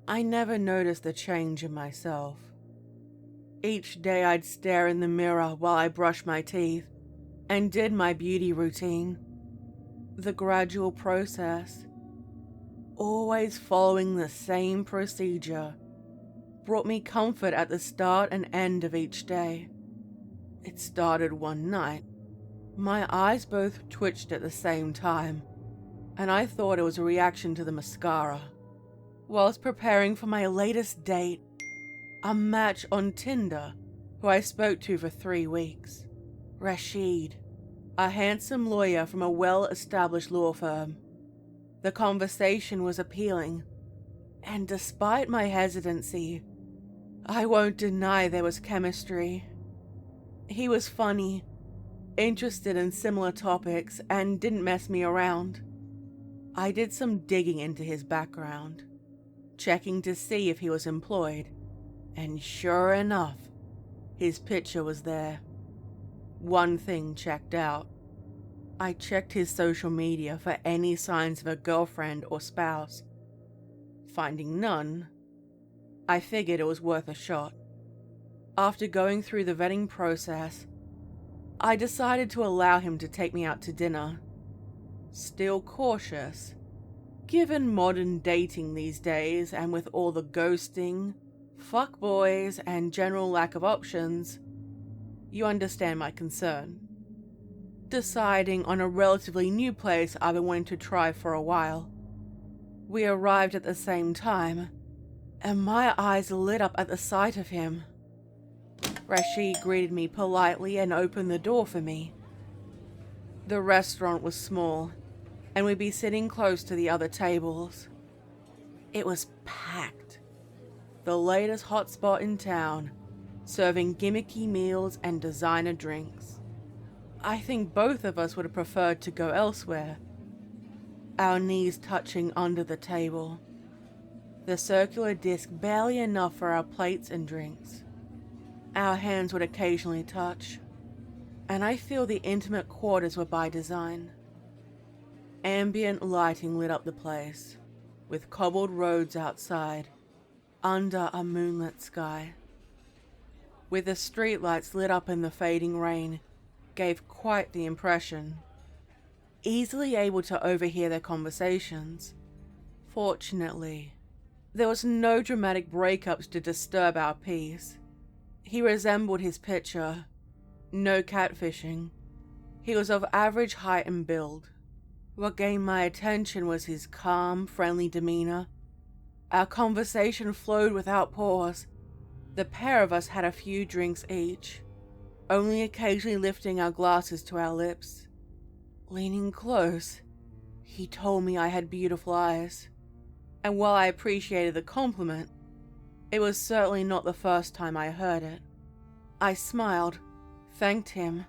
I never noticed the change in myself. Each day I'd stare in the mirror while I brushed my teeth and did my beauty routine. The gradual process, always following the same procedure, brought me comfort at the start and end of each day. It started one night. My eyes both twitched at the same time, and I thought it was a reaction to the mascara. Whilst preparing for my latest date, a match on Tinder, who I spoke to for 3 weeks, Rashid, a handsome lawyer from a well-established law firm. The conversation was appealing, and despite my hesitancy, I won't deny there was chemistry. He was funny, interested in similar topics, and didn't mess me around. I did some digging into his background, checking to see if he was employed, and sure enough, his picture was there. One thing checked out. I checked his social media for any signs of a girlfriend or spouse. Finding none, I figured it was worth a shot. After going through the vetting process, I decided to allow him to take me out to dinner. Still cautious, given modern dating these days and with all the ghosting, fuckboys, and general lack of options, you understand my concern. Deciding on a relatively new place I've been wanting to try for a while. We arrived at the same time, and my eyes lit up at the sight of him. Rashid greeted me politely and opened the door for me. The restaurant was small, and we'd be sitting close to the other tables. It was packed. The latest hotspot in town, serving gimmicky meals and designer drinks. I think both of us would have preferred to go elsewhere, our knees touching under the table, the circular disc barely enough for our plates and drinks. Our hands would occasionally touch, and I feel the intimate quarters were by design. Ambient lighting lit up the place, with cobbled roads outside, under a moonlit sky. With the streetlights lit up in the fading rain, gave quite the impression. Easily able to overhear their conversations. Fortunately, there was no dramatic breakups to disturb our peace. He resembled his picture. No catfishing. He was of average height and build. What gained my attention was his calm, friendly demeanor. Our conversation flowed without pause. The pair of us had a few drinks each, only occasionally lifting our glasses to our lips. Leaning close, he told me I had beautiful eyes, and while I appreciated the compliment, it was certainly not the first time I heard it. I smiled, thanked him,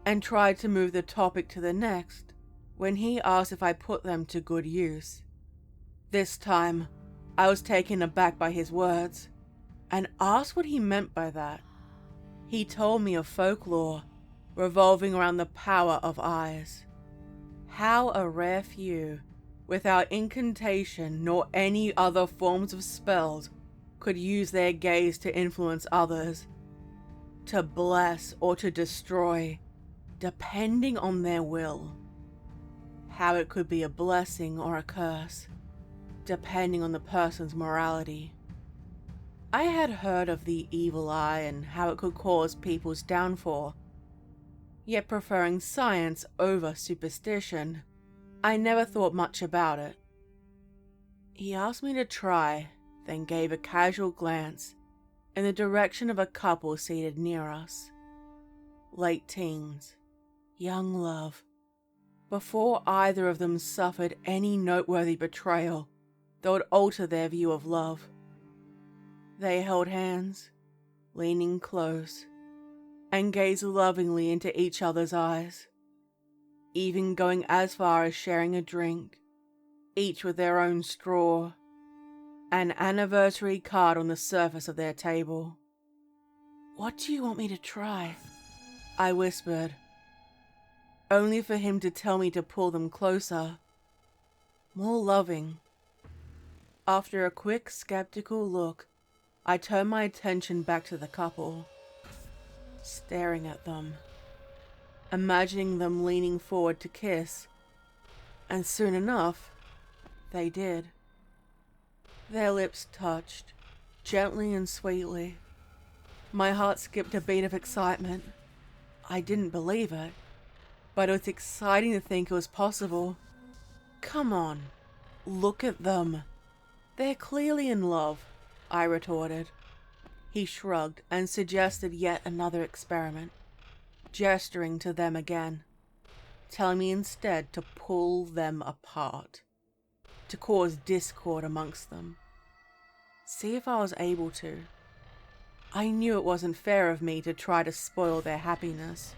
and tried to move the topic to the next, when he asked if I put them to good use. This time, I was taken aback by his words, and asked what he meant by that. He told me of folklore revolving around the power of eyes. How a rare few, without incantation nor any other forms of spells, could use their gaze to influence others, to bless or to destroy, depending on their will. How it could be a blessing or a curse, depending on the person's morality. I had heard of the evil eye and how it could cause people's downfall, yet preferring science over superstition, I never thought much about it. He asked me to try, then gave a casual glance in the direction of a couple seated near us. Late teens, young love, before either of them suffered any noteworthy betrayal that would alter their view of love. They held hands, leaning close, and gazed lovingly into each other's eyes, even going as far as sharing a drink, each with their own straw, an anniversary card on the surface of their table. "What do you want me to try?" I whispered, only for him to tell me to pull them closer, more loving. After a quick, skeptical look, I turned my attention back to the couple, staring at them, imagining them leaning forward to kiss, and soon enough, they did. Their lips touched, gently and sweetly. My heart skipped a beat of excitement. I didn't believe it, but it was exciting to think it was possible. Come on, look at them. They're clearly in love, I retorted. He shrugged and suggested yet another experiment, gesturing to them again, telling me instead to pull them apart, to cause discord amongst them. See if I was able to. I knew it wasn't fair of me to try to spoil their happiness.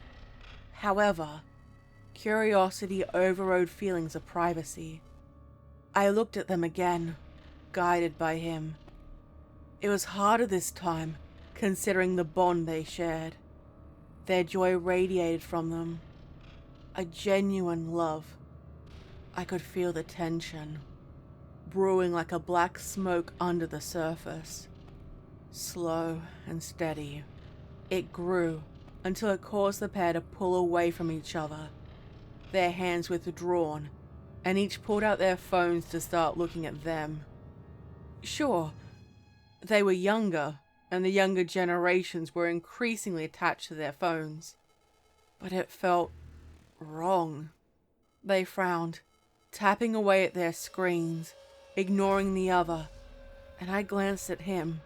However, curiosity overrode feelings of privacy. I looked at them again, guided by him. It was harder this time, considering the bond they shared. Their joy radiated from them. A genuine love. I could feel the tension, brewing like a black smoke under the surface. Slow and steady, it grew until it caused the pair to pull away from each other, their hands withdrawn, and each pulled out their phones to start looking at them. Sure, they were younger, and the younger generations were increasingly attached to their phones, but it felt wrong. They frowned, tapping away at their screens, ignoring the other, and I glanced at him.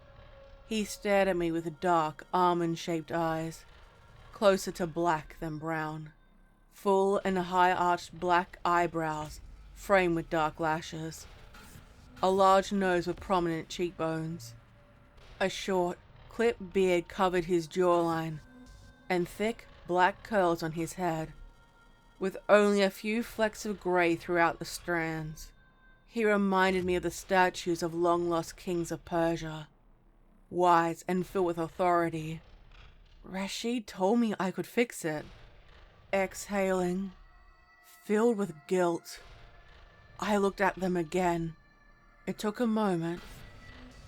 He stared at me with dark, almond-shaped eyes, closer to black than brown. Full and high-arched black eyebrows, framed with dark lashes. A large nose with prominent cheekbones. A short, clipped beard covered his jawline, and thick, black curls on his head, with only a few flecks of grey throughout the strands. He reminded me of the statues of long-lost kings of Persia, wise and filled with authority. Rashid told me I could fix it. Exhaling, filled with guilt, I looked at them again. It took a moment,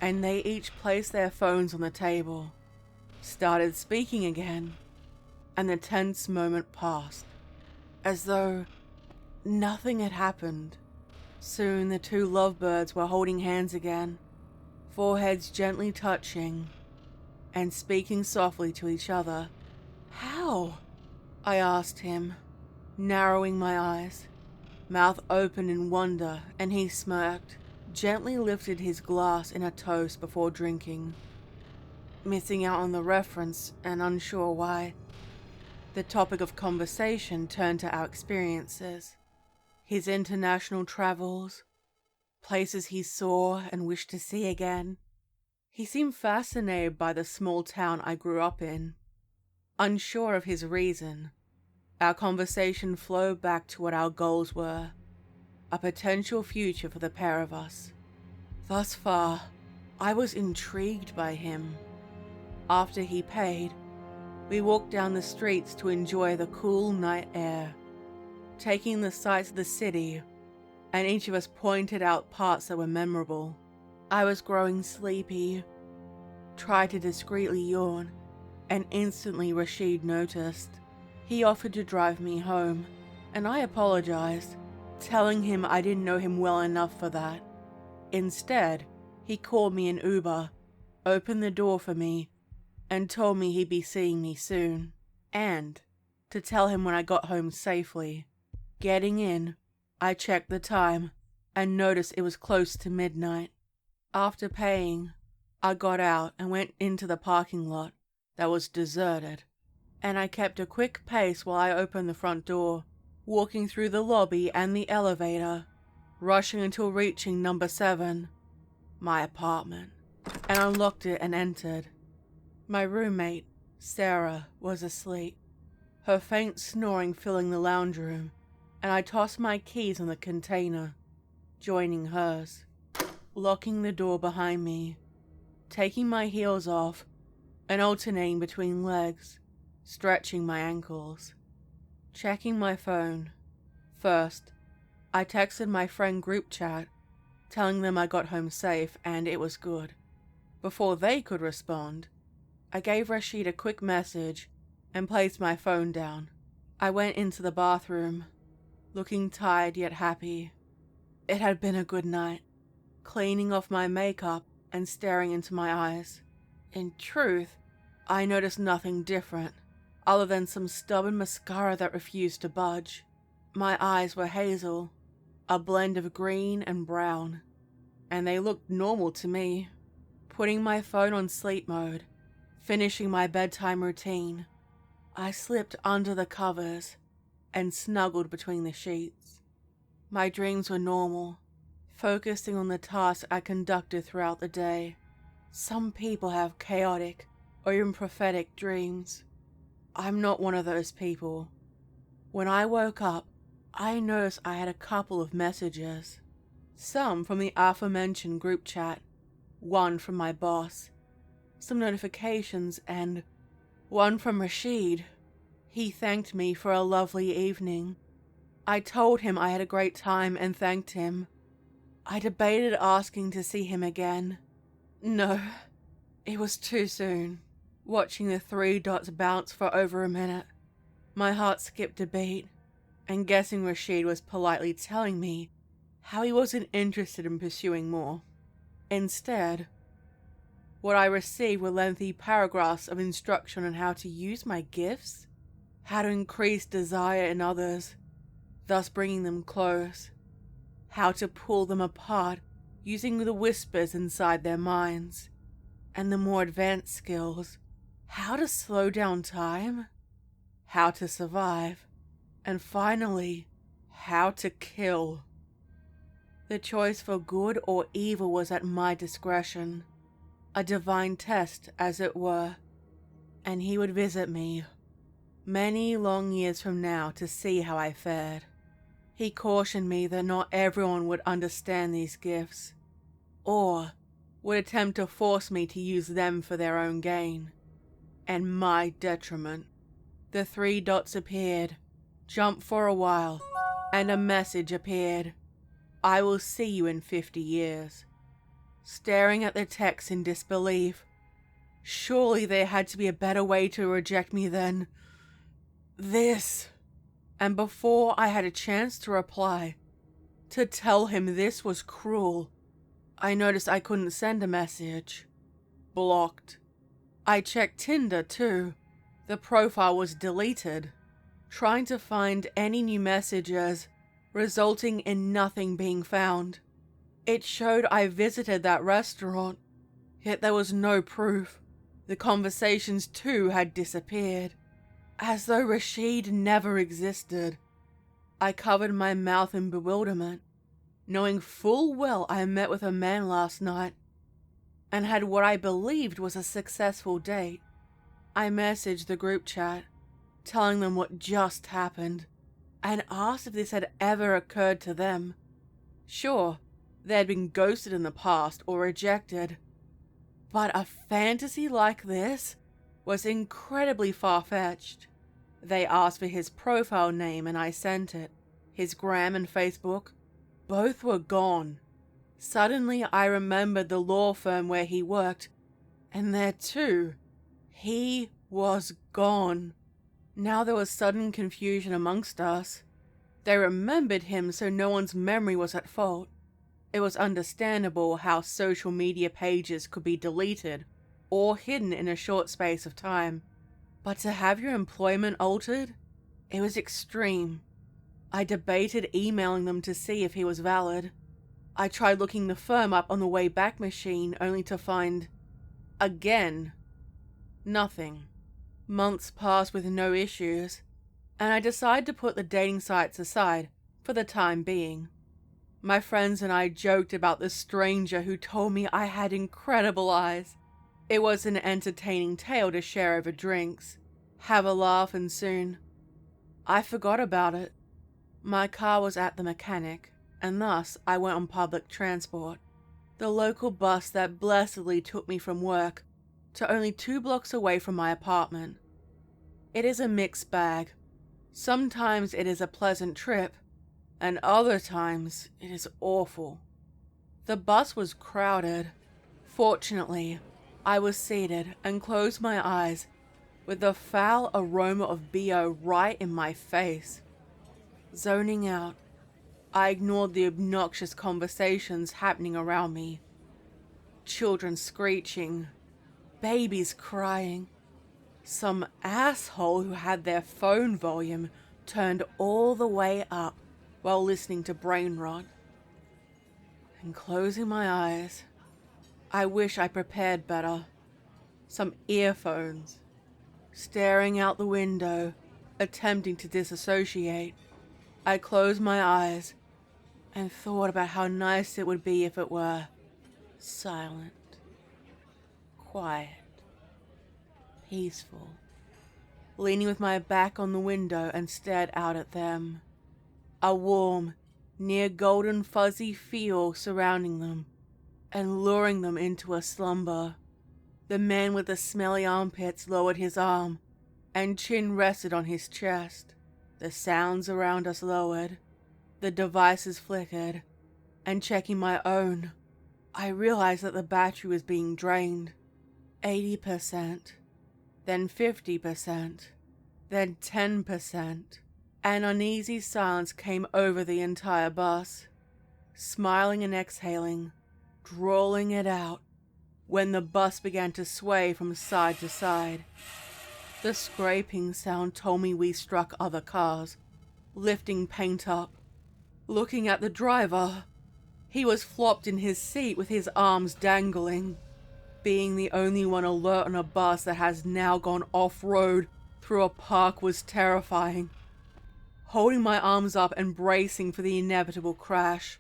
and they each placed their phones on the table, started speaking again, and the tense moment passed, as though nothing had happened. Soon the two lovebirds were holding hands again, foreheads gently touching, and speaking softly to each other. How? I asked him, narrowing my eyes, mouth open in wonder, and he smirked, gently lifted his glass in a toast before drinking. Missing out on the reference and unsure why, the topic of conversation turned to our experiences, his international travels, places he saw and wished to see again. He seemed fascinated by the small town I grew up in. Unsure of his reason, our conversation flowed back to what our goals were, a potential future for the pair of us. Thus far, I was intrigued by him. After he paid, we walked down the streets to enjoy the cool night air, taking the sights of the city, and each of us pointed out parts that were memorable. I was growing sleepy, tried to discreetly yawn, and instantly Rashid noticed. He offered to drive me home, and I apologized, telling him I didn't know him well enough for that. Instead, he called me an Uber, opened the door for me, and told me he'd be seeing me soon, and to tell him when I got home safely. Getting in, I checked the time and noticed it was close to midnight. After paying, I got out and went into the parking lot that was deserted, and I kept a quick pace while I opened the front door, walking through the lobby and the elevator, rushing until reaching number 7, my apartment, and unlocked it and entered. My roommate, Sarah, was asleep, her faint snoring filling the lounge room, and I tossed my keys in the container, joining hers, locking the door behind me, taking my heels off and alternating between legs, stretching my ankles, checking my phone. First, I texted my friend group chat, telling them I got home safe and it was good. Before they could respond, I gave Rashid a quick message and placed my phone down. I went into the bathroom, looking tired yet happy. It had been a good night, cleaning off my makeup and staring into my eyes. In truth, I noticed nothing different, other than some stubborn mascara that refused to budge. My eyes were hazel, a blend of green and brown, and they looked normal to me. Putting my phone on sleep mode, finishing my bedtime routine, I slipped under the covers and snuggled between the sheets. My dreams were normal, focusing on the tasks I conducted throughout the day. Some people have chaotic or even prophetic dreams. I'm not one of those people. When I woke up, I noticed I had a couple of messages. Some from the aforementioned group chat, one from my boss, some notifications, and one from Rashid. He thanked me for a lovely evening. I told him I had a great time and thanked him. I debated asking to see him again. No, it was too soon. Watching the 3 dots bounce for over a minute, my heart skipped a beat, and guessing Rashid was politely telling me how he wasn't interested in pursuing more. Instead, what I received were lengthy paragraphs of instruction on how to use my gifts, how to increase desire in others, thus bringing them close, how to pull them apart using the whispers inside their minds, and the more advanced skills, how to slow down time, how to survive, and finally, how to kill. The choice for good or evil was at my discretion, a divine test, as it were, and he would visit me many long years from now to see how I fared. He cautioned me that not everyone would understand these gifts, or would attempt to force me to use them for their own gain, and my detriment. The 3 dots appeared, jumped for a while, and a message appeared. I will see you in 50 years. Staring at the text in disbelief, surely there had to be a better way to reject me than this. And before I had a chance to reply, to tell him this was cruel, I noticed I couldn't send a message. Blocked. I checked Tinder too. The profile was deleted. Trying to find any new messages, resulting in nothing being found. It showed I visited that restaurant, yet there was no proof. The conversations too had disappeared, as though Rashid never existed. I covered my mouth in bewilderment, knowing full well I met with a man last night, and had what I believed was a successful date. I messaged the group chat, telling them what just happened, and asked if this had ever occurred to them. Sure, they had been ghosted in the past or rejected, but a fantasy like this was incredibly far-fetched. They asked for his profile name and I sent it. His gram and Facebook, both were gone. Suddenly I remembered the law firm where he worked, and there too, he was gone. Now there was sudden confusion amongst us. They remembered him, so no one's memory was at fault. It was understandable how social media pages could be deleted or hidden in a short space of time. But to have your employment altered? It was extreme. I debated emailing them to see if he was valid. I tried looking the firm up on the Wayback Machine only to find, again, nothing. Months passed with no issues, and I decided to put the dating sites aside for the time being. My friends and I joked about the stranger who told me I had incredible eyes. It was an entertaining tale to share over drinks, have a laugh, and soon I forgot about it. My car was at the mechanic, and thus I went on public transport. The local bus that blessedly took me from work to only 2 blocks away from my apartment. It is a mixed bag. Sometimes it is a pleasant trip, and other times it is awful. The bus was crowded. Fortunately, I was seated and closed my eyes with the foul aroma of BO right in my face. Zoning out, I ignored the obnoxious conversations happening around me. Children screeching, babies crying, some asshole who had their phone volume turned all the way up while listening to brain rot. And closing my eyes, I wish I prepared better. Some earphones. Staring out the window, attempting to disassociate, I closed my eyes and thought about how nice it would be if it were silent, quiet, peaceful. Leaning with my back on the window and stared out at them. A warm, near golden fuzzy feel surrounding them and luring them into a slumber. The man with the smelly armpits lowered his arm and chin rested on his chest. The sounds around us lowered. The devices flickered. And checking my own, I realized that the battery was being drained. 80%, then 50%, then 10%. An uneasy silence came over the entire bus. Smiling and exhaling, drawling it out, when the bus began to sway from side to side. The scraping sound told me we struck other cars, lifting paint up. Looking at the driver, he was flopped in his seat with his arms dangling. Being the only one alert on a bus that has now gone off-road through a park was terrifying. Holding my arms up and bracing for the inevitable crash.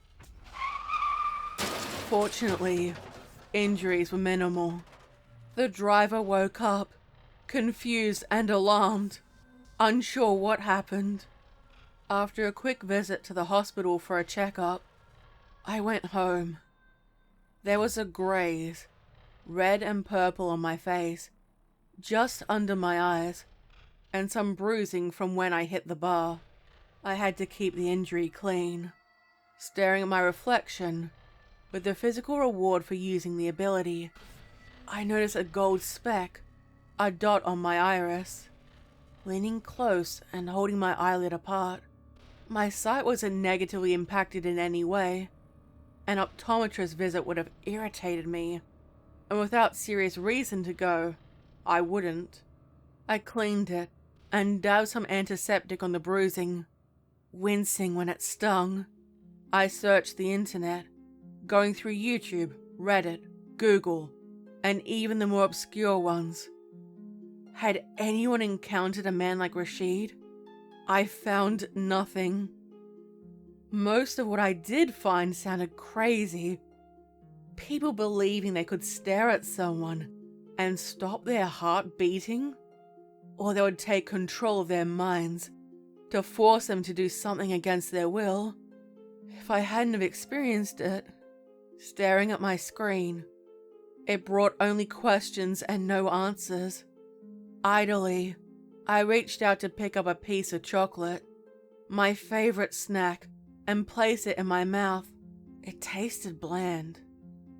Fortunately, injuries were minimal. The driver woke up, confused and alarmed, unsure what happened. After a quick visit to the hospital for a checkup, I went home. There was a graze, red and purple on my face, just under my eyes, and some bruising from when I hit the bar. I had to keep the injury clean. Staring at my reflection, with the physical reward for using the ability, I noticed a gold speck, a dot on my iris. Leaning close and holding my eyelid apart, my sight wasn't negatively impacted in any way. An optometrist visit would have irritated me, and without serious reason to go, I wouldn't. I cleaned it and dabbed some antiseptic on the bruising, wincing when it stung. I searched the internet, going through YouTube, Reddit, Google, and even the more obscure ones. Had anyone encountered a man like Rashid? I found nothing. Most of what I did find sounded crazy. People believing they could stare at someone and stop their heart beating, or they would take control of their minds to force them to do something against their will. If I hadn't have experienced it, staring at my screen, it brought only questions and no answers. Idly, I reached out to pick up a piece of chocolate, my favorite snack, and place it in my mouth. It tasted bland.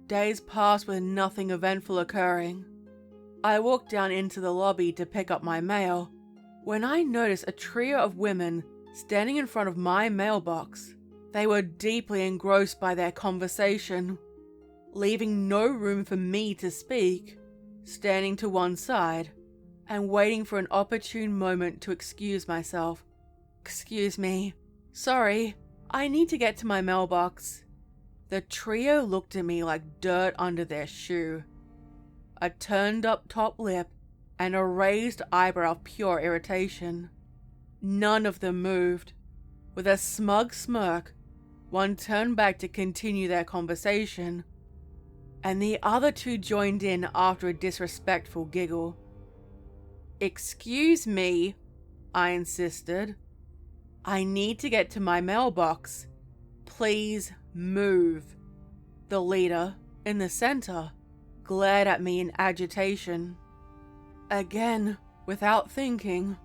Days passed with nothing eventful occurring. I walked down into the lobby to pick up my mail when I noticed a trio of women standing in front of my mailbox. They were deeply engrossed by their conversation, leaving no room for me to speak, standing to one side and waiting for an opportune moment to excuse myself. "Excuse me. Sorry, I need to get to my mailbox." The trio looked at me like dirt under their shoe. A turned up top lip and a raised eyebrow of pure irritation. None of them moved. With a smug smirk, one turned back to continue their conversation, and the other two joined in after a disrespectful giggle. "Excuse me," I insisted. "I need to get to my mailbox. Please move." The leader, in the center, glared at me in agitation. Again, without thinking,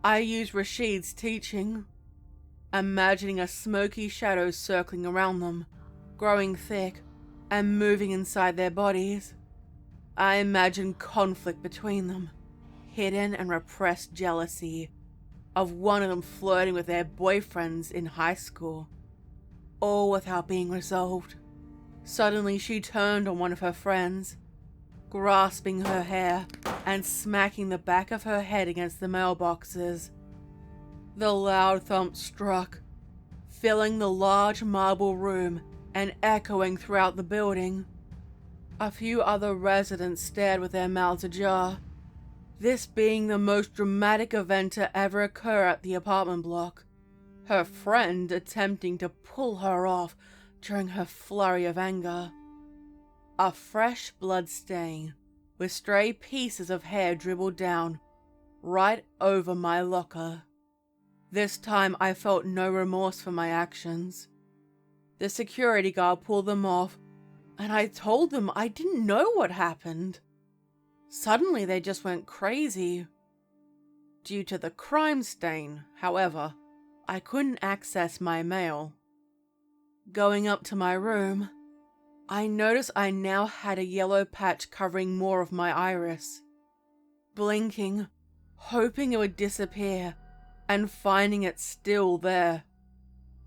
I used Rashid's teaching, imagining a smoky shadow circling around them, growing thick and moving inside their bodies. I imagined conflict between them, hidden and repressed jealousy of one of them flirting with their boyfriends in high school, all without being resolved. Suddenly she turned on one of her friends, grasping her hair and smacking the back of her head against the mailboxes. The loud thump struck, filling the large marble room and echoing throughout the building. A few other residents stared with their mouths ajar, this being the most dramatic event to ever occur at the apartment block, her friend attempting to pull her off during her flurry of anger. A fresh blood stain with stray pieces of hair dribbled down right over my locker. This time I felt no remorse for my actions. The security guard pulled them off, and I told them I didn't know what happened. Suddenly they just went crazy. Due to the crime stain, however, I couldn't access my mail. Going up to my room, I noticed I now had a yellow patch covering more of my iris. Blinking, hoping it would disappear, and finding it still there.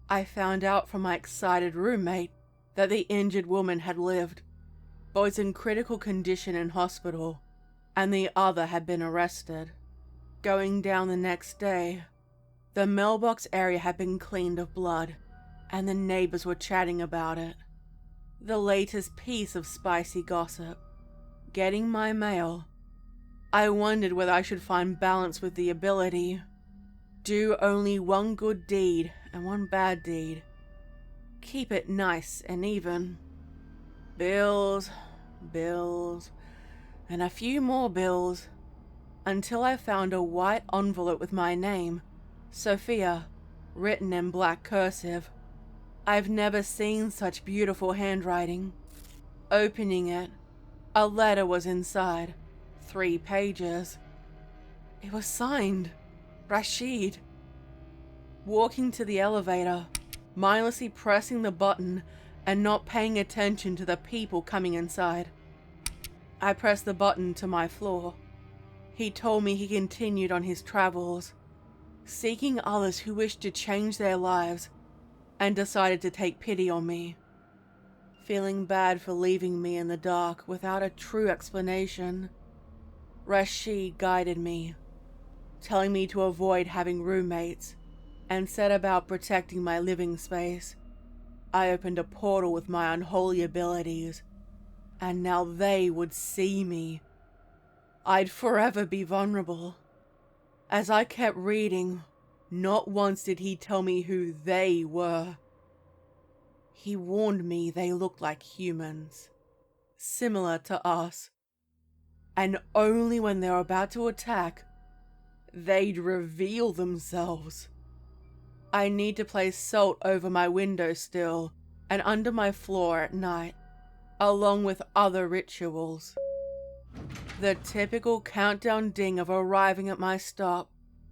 I found out from my excited roommate that the injured woman had lived, but was in critical condition in hospital, and the other had been arrested. Going down the next day, the mailbox area had been cleaned of blood, and the neighbors were chatting about it. The latest piece of spicy gossip. Getting my mail. I wondered whether I should find balance with the ability. Do only one good deed and one bad deed. Keep it nice and even. Bills, and a few more bills, until I found a white envelope with my name, Sophia, written in black cursive. I've never seen such beautiful handwriting. Opening it, a letter was inside, 3 pages. It was signed, Rashid. Walking to the elevator, mindlessly pressing the button and not paying attention to the people coming inside. I pressed the button to my floor. He told me he continued on his travels, seeking others who wished to change their lives, and decided to take pity on me. Feeling bad for leaving me in the dark without a true explanation, Rashid guided me, telling me to avoid having roommates, and set about protecting my living space. I opened a portal with my unholy abilities, and now they would see me. I'd forever be vulnerable. As I kept reading, not once did he tell me who they were. He warned me they looked like humans, similar to us, and only when they were about to attack, they'd reveal themselves. I need to place salt over my windowsill and under my floor at night, along with other rituals. The typical countdown ding of arriving at my stop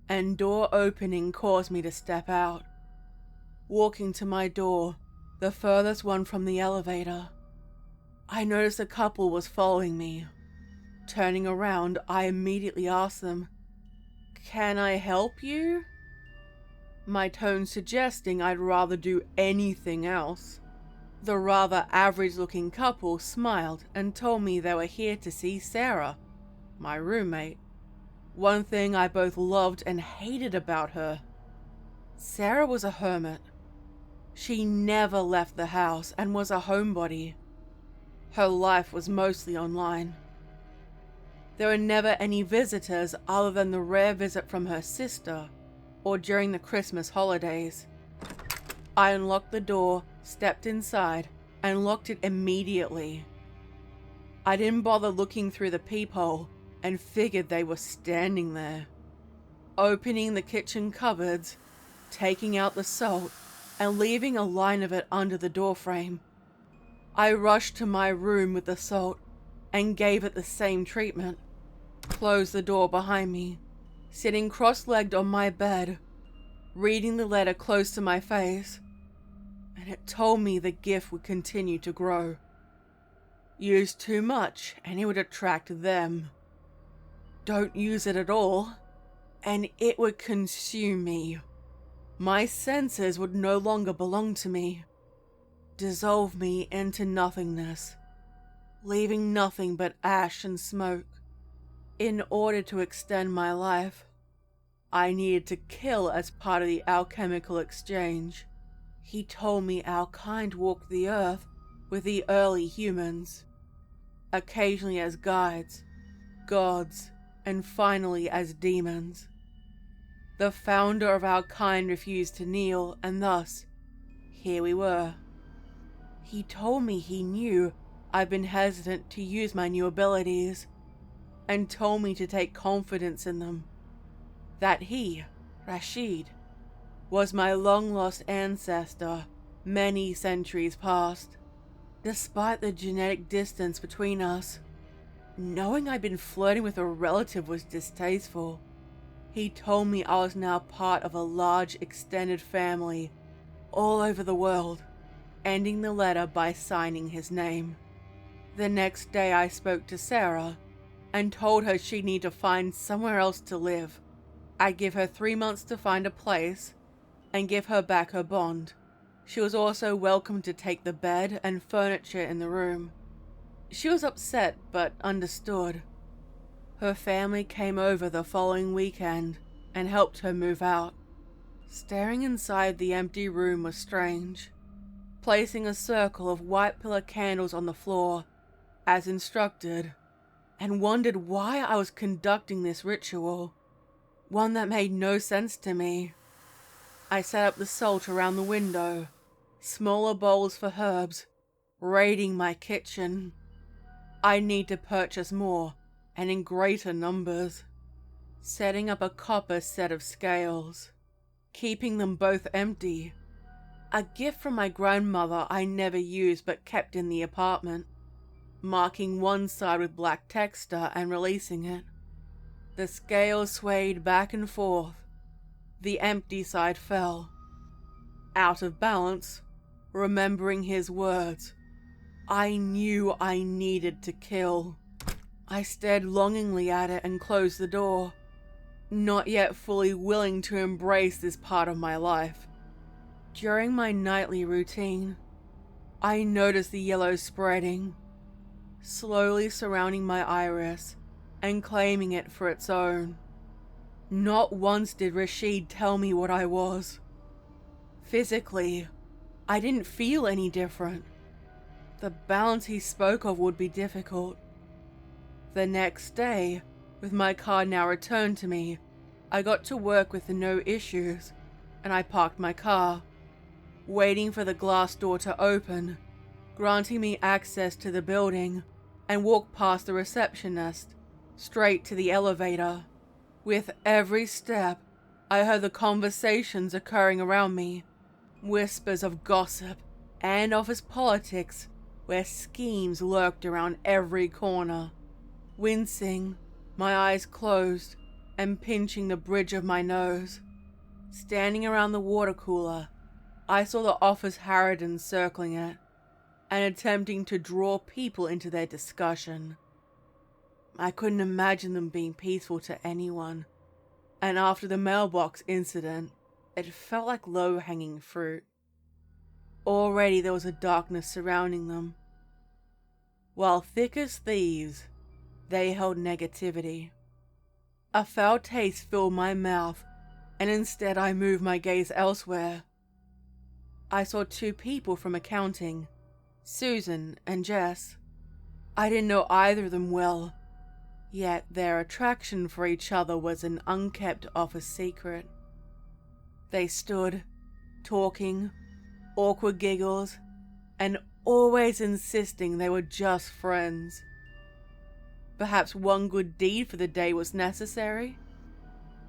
and door opening caused me to step out. Walking to my door, the furthest one from the elevator, I noticed a couple was following me. Turning around, I immediately asked them, "Can I help you?" My tone suggesting I'd rather do anything else. The rather average-looking couple smiled and told me they were here to see Sarah, my roommate. One thing I both loved and hated about her. Sarah was a hermit. She never left the house and was a homebody. Her life was mostly online. There were never any visitors other than the rare visit from her sister, or during the Christmas holidays. I unlocked the door, stepped inside, and locked it immediately. I didn't bother looking through the peephole and figured they were standing there. Opening the kitchen cupboards, taking out the salt, and leaving a line of it under the doorframe. I rushed to my room with the salt and gave it the same treatment. Closed the door behind me, sitting cross-legged on my bed, reading the letter close to my face, and it told me the gift would continue to grow. Use too much and it would attract them. Don't use it at all and it would consume me. My senses would no longer belong to me. Dissolve me into nothingness, leaving nothing but ash and smoke. In order to extend my life, I needed to kill as part of the alchemical exchange. He told me our kind walked the earth with the early humans, occasionally as guides, gods, and finally as demons. The founder of our kind refused to kneel, and thus, here we were. He told me he knew I'd been hesitant to use my new abilities, and told me to take confidence in them. That he, Rashid, was my long-lost ancestor many centuries past. Despite the genetic distance between us, knowing I'd been flirting with a relative was distasteful. He told me I was now part of a large extended family all over the world, ending the letter by signing his name. The next day I spoke to Sarah and told her she'd need to find somewhere else to live. I'd give her 3 months to find a place and give her back her bond. She was also welcome to take the bed and furniture in the room. She was upset but understood. Her family came over the following weekend and helped her move out. Staring inside the empty room was strange. Placing a circle of white pillar candles on the floor, as instructed, and wondered why I was conducting this ritual, one that made no sense to me. I set up the salt around the window, smaller bowls for herbs, raiding my kitchen. I need to purchase more, and in greater numbers. Setting up a copper set of scales, keeping them both empty. A gift from my grandmother I never used but kept in the apartment. Marking one side with black texture and releasing it. The scales swayed back and forth. The empty side fell. Out of balance, remembering his words, I knew I needed to kill. I stared longingly at it and closed the door, not yet fully willing to embrace this part of my life. During my nightly routine, I noticed the yellow spreading, slowly surrounding my iris and claiming it for its own. Not once did Rashid tell me what I was. Physically, I didn't feel any different. The balance he spoke of would be difficult. The next day, with my car now returned to me, I got to work with no issues, and I parked my car, waiting for the glass door to open, granting me access to the building, and walked past the receptionist, straight to the elevator. With every step, I heard the conversations occurring around me, whispers of gossip and office politics, where schemes lurked around every corner. Wincing, my eyes closed, and pinching the bridge of my nose. Standing around the water cooler, I saw the office harridans circling it, and attempting to draw people into their discussion. I couldn't imagine them being peaceful to anyone, and after the mailbox incident, it felt like low-hanging fruit. Already there was a darkness surrounding them. While thick as thieves, they held negativity. A foul taste filled my mouth, and instead I moved my gaze elsewhere. I saw 2 people from accounting, Susan and Jess. I didn't know either of them well, yet their attraction for each other was an unkept office secret. They stood, talking, awkward giggles, and always insisting they were just friends. Perhaps one good deed for the day was necessary?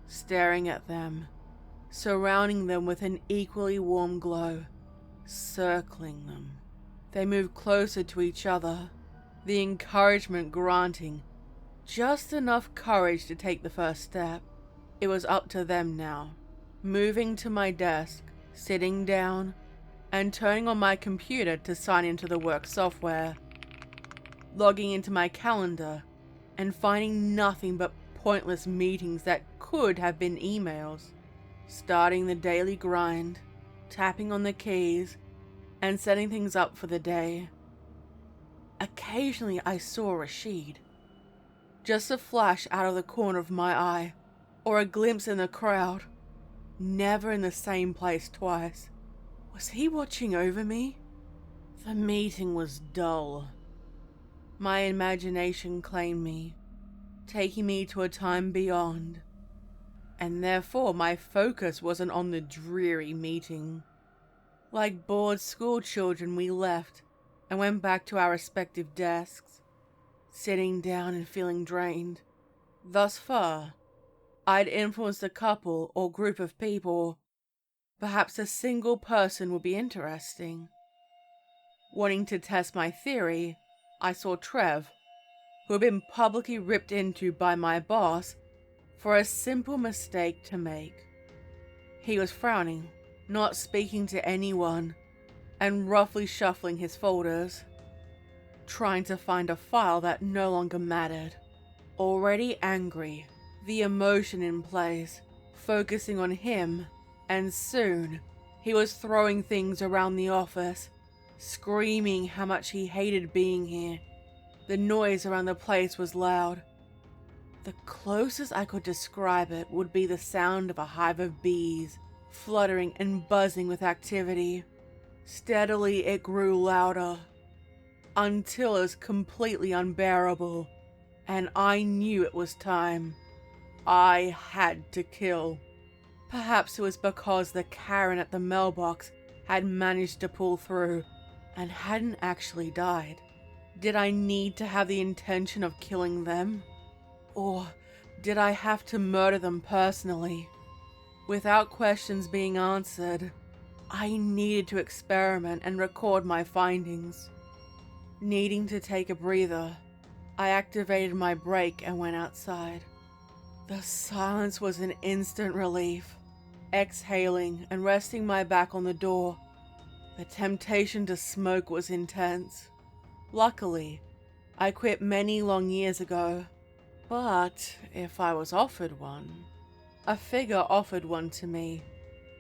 Staring at them, surrounding them with an equally warm glow, circling them. They moved closer to each other, the encouragement granting just enough courage to take the first step. It was up to them now. Moving to my desk, sitting down, and turning on my computer to sign into the work software. logging into my calendar and finding nothing but pointless meetings that could have been emails. Starting the daily grind, tapping on the keys, and setting things up for the day. Occasionally I saw Rashid. Just a flash out of the corner of my eye, or a glimpse in the crowd. Never in the same place twice. Was he watching over me? The meeting was dull. My imagination claimed me, taking me to a time beyond, and therefore my focus wasn't on the dreary meeting. Like bored school children, we left and went back to our respective desks, sitting down and feeling drained. Thus far, I'd influenced a couple or group of people. Perhaps a single person would be interesting. Wanting to test my theory, I saw Trev, who had been publicly ripped into by my boss for a simple mistake to make. He was frowning, not speaking to anyone, and roughly shuffling his folders, trying to find a file that no longer mattered. Already angry, the emotion in place, focusing on him, and soon he was throwing things around the office, screaming how much he hated being here. The noise around the place was loud. The closest I could describe it would be the sound of a hive of bees, fluttering and buzzing with activity. Steadily it grew louder, until it was completely unbearable, and I knew it was time. I had to kill. Perhaps it was because the Karen at the mailbox had managed to pull through and hadn't actually died. Did I need to have the intention of killing them? Or did I have to murder them personally? Without questions being answered, I needed to experiment and record my findings. Needing to take a breather, I activated my brake and went outside. The silence was an instant relief. Exhaling and resting my back on the door, the temptation to smoke was intense. Luckily, I quit many long years ago, but if I was offered one, a figure offered one to me.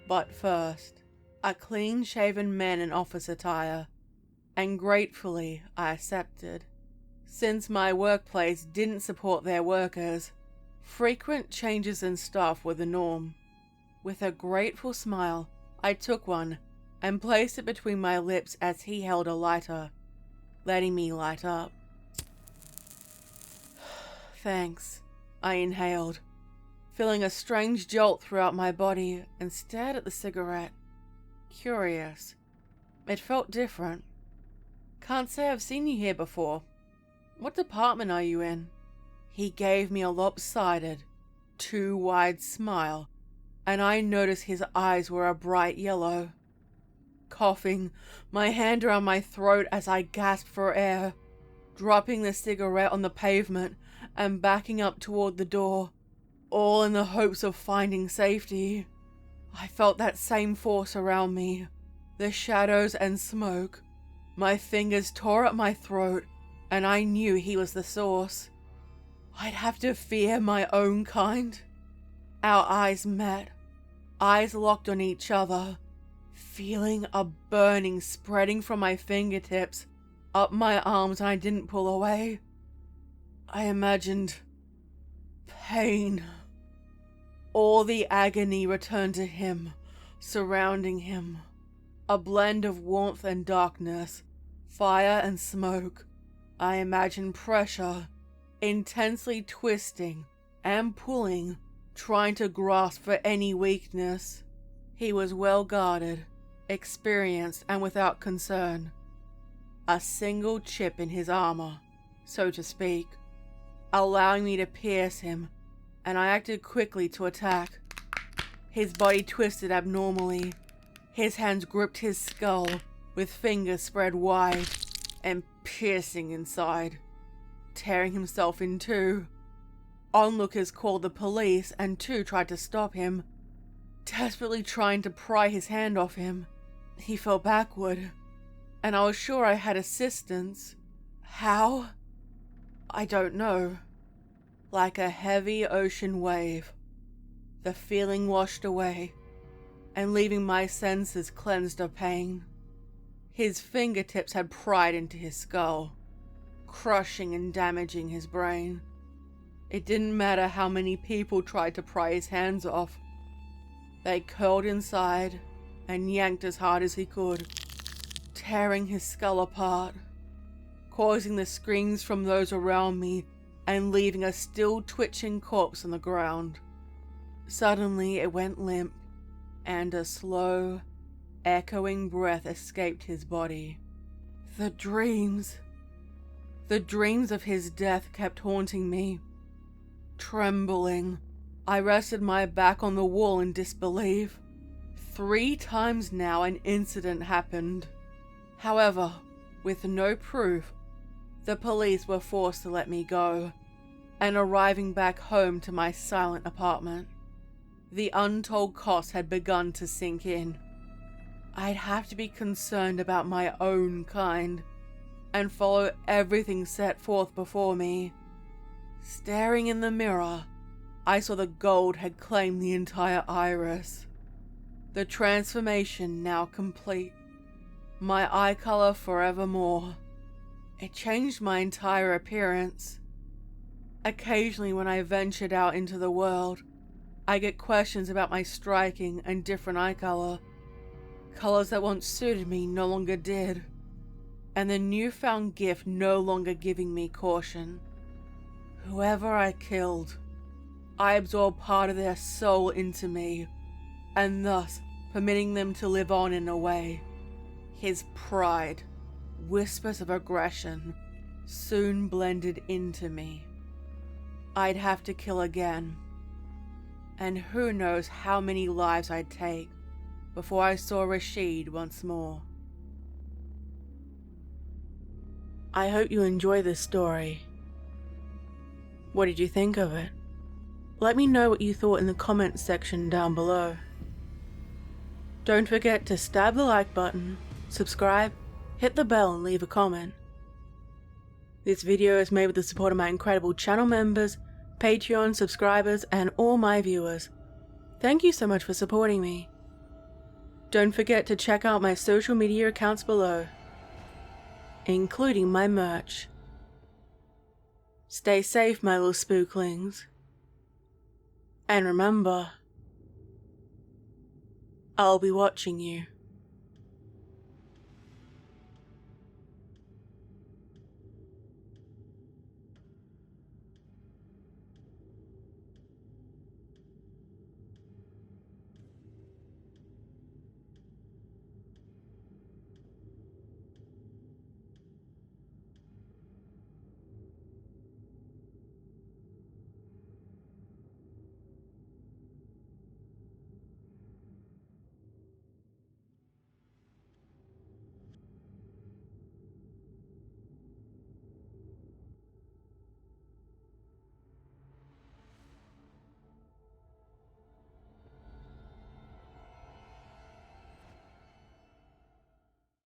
But first, a clean-shaven man in office attire, and gratefully I accepted. Since my workplace didn't support their workers, frequent changes in staff were the norm. With a grateful smile, I took one and placed it between my lips as he held a lighter, letting me light up. Thanks, I inhaled, feeling a strange jolt throughout my body, and stared at the cigarette. Curious. It felt different. Can't say I've seen you here before. What department are you in? He gave me a lopsided, too wide smile, and I noticed his eyes were a bright yellow. Coughing, my hand around my throat as I gasped for air, dropping the cigarette on the pavement and backing up toward the door, all in the hopes of finding safety. I felt that same force around me, the shadows and smoke. My fingers tore at my throat, and I knew he was the source. I'd have to fear my own kind. Our eyes met, eyes locked on each other, feeling a burning spreading from my fingertips up my arms, and I didn't pull away. I imagined pain. All the agony returned to him, surrounding him. A blend of warmth and darkness, fire and smoke. I imagined pressure, intensely twisting and pulling, trying to grasp for any weakness. He was well guarded, experienced, and without concern. A single chip in his armor, so to speak, allowing me to pierce him, and I acted quickly to attack. His body twisted abnormally. His hands gripped his skull, with fingers spread wide and piercing inside, tearing himself in two. Onlookers called the police, and two tried to stop him, desperately trying to pry his hand off him. He fell backward, and I was sure I had assistance. How? I don't know. Like a heavy ocean wave, the feeling washed away and leaving my senses cleansed of pain. His fingertips had pried into his skull, crushing and damaging his brain. It didn't matter how many people tried to pry his hands off. They curled inside and yanked as hard as he could, tearing his skull apart, causing the screams from those around me and leaving a still twitching corpse on the ground. Suddenly it went limp, and a slow, echoing breath escaped his body. The dreams of his death kept haunting me. Trembling, I rested my back on the wall in disbelief. 3 times now an incident happened. However, with no proof, the police were forced to let me go, and arriving back home to my silent apartment, the untold cost had begun to sink in. I'd have to be concerned about my own kind, and follow everything set forth before me. Staring in the mirror, I saw the gold had claimed the entire iris. The transformation now complete. My eye color forevermore. It changed my entire appearance. Occasionally when I ventured out into the world, I get questions about my striking and different eye color. Colors that once suited me no longer did, and the newfound gift no longer giving me caution. Whoever I killed, I absorbed part of their soul into me, and thus permitting them to live on in a way. His pride, whispers of aggression, soon blended into me. I'd have to kill again, and who knows how many lives I'd take before I saw Rashid once more. I hope you enjoy this story. What did you think of it? Let me know what you thought in the comments section down below. Don't forget to stab the like button, subscribe, hit the bell and leave a comment. This video is made with the support of my incredible channel members, Patreon subscribers, and all my viewers. Thank you so much for supporting me. Don't forget to check out my social media accounts below, including my merch. Stay safe, my little spooklings. And remember, I'll be watching you.